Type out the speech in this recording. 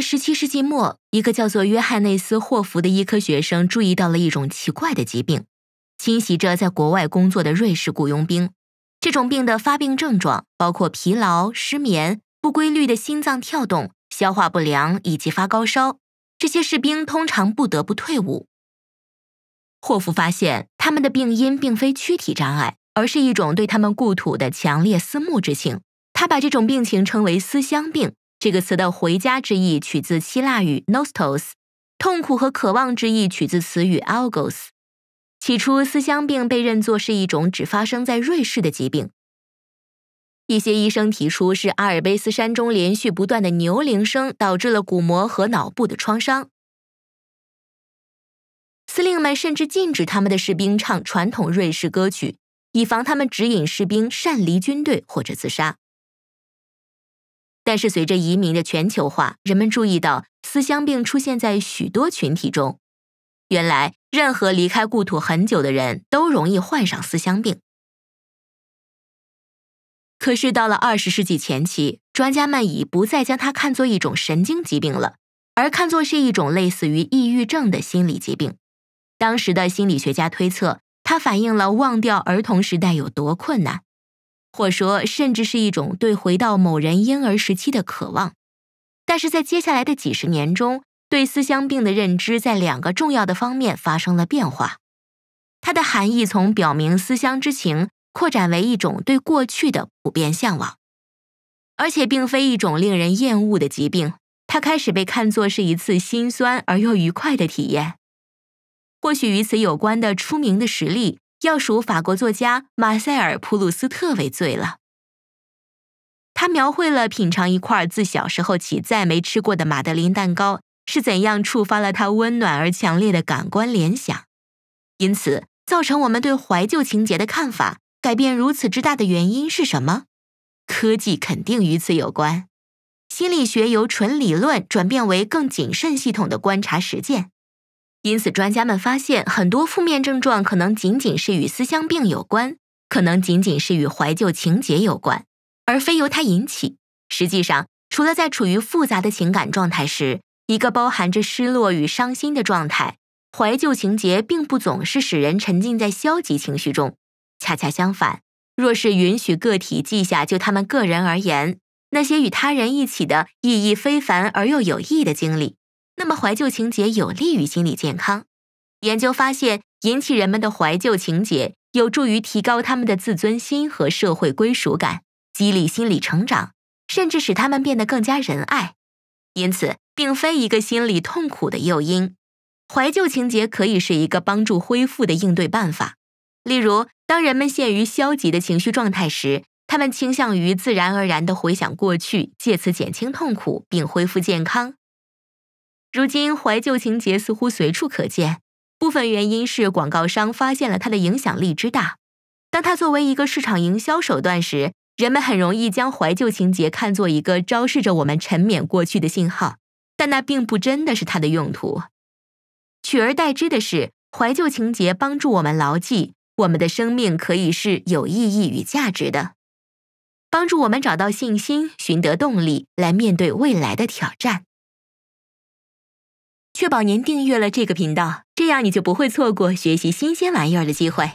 在17世纪末，一个叫做约翰内斯·霍福的医科学生注意到了一种奇怪的疾病，侵袭着在国外工作的瑞士雇佣兵。这种病的发病症状包括疲劳、失眠、不规律的心脏跳动、消化不良以及发高烧。这些士兵通常不得不退伍。霍福发现，他们的病因并非躯体障碍，而是一种对他们故土的强烈思慕之情。他把这种病情称为思乡病，这个词的回家之意取自希腊语 nostos， 痛苦和渴望之意取自词语 algos。 起初，思乡病被认作是一种只发生在瑞士的疾病。一些医生提出是阿尔卑斯山中连续不断的牛铃声导致了鼓膜和脑部的创伤。司令们甚至禁止他们的士兵唱传统瑞士歌曲，以防他们指引士兵擅离军队或者自杀。但是随着移民的全球化，人们注意到思乡病出现在许多群体中。原来，任何离开故土很久的人都容易患上思乡病。可是到了20世纪前期，专家们已不再将它看作一种神经疾病了，而看作是一种类似于抑郁症的心理疾病。当时的心理学家推测，它反映了忘掉儿童时代有多困难，或说甚至是一种对回到某人婴儿时期的渴望。但是在接下来的几十年中，对思乡病的认知在2个重要的方面发生了变化。它的含义从表明思乡之情扩展为一种对过去的普遍向往，而且并非一种令人厌恶的疾病，它开始被看作是一次心酸而又愉快的体验。或许与此有关的出名的实例，要数法国作家马塞尔·普鲁斯特为最了。他描绘了品尝一块自小时候起再没吃过的马德琳蛋糕是怎样触发了他温暖而强烈的感官联想。因此，造成我们对怀旧情节的看法改变如此之大的原因是什么？科技肯定与此有关。心理学由纯理论转变为更谨慎系统的观察实践。因此，专家们发现很多负面症状可能仅仅是与思乡病有关，可能仅仅是与怀旧情节有关，而非由它引起。实际上，除了在处于复杂的情感状态时，一个包含着失落与伤心的状态，怀旧情节并不总是使人沉浸在消极情绪中。恰恰相反，若是允许个体记下就他们个人而言，那些与他人一起的意义非凡而又有益的经历，那么怀旧情节有利于心理健康。研究发现，引起人们的怀旧情节有助于提高他们的自尊心和社会归属感，激励心理成长，甚至使他们变得更加仁爱。因此，并非一个心理痛苦的诱因。怀旧情节可以是一个帮助恢复的应对办法。例如，当人们陷于消极的情绪状态时，他们倾向于自然而然地回想过去，借此减轻痛苦并恢复健康。如今，怀旧情节似乎随处可见，部分原因是广告商发现了它的影响力之大。当它作为一个市场营销手段时，人们很容易将怀旧情节看作一个昭示着我们沉湎过去的信号，但那并不真的是它的用途。取而代之的是，怀旧情节帮助我们牢记，我们的生命可以是有意义与价值的，帮助我们找到信心，寻得动力，来面对未来的挑战。确保您订阅了这个频道，这样你就不会错过学习新鲜玩意儿的机会。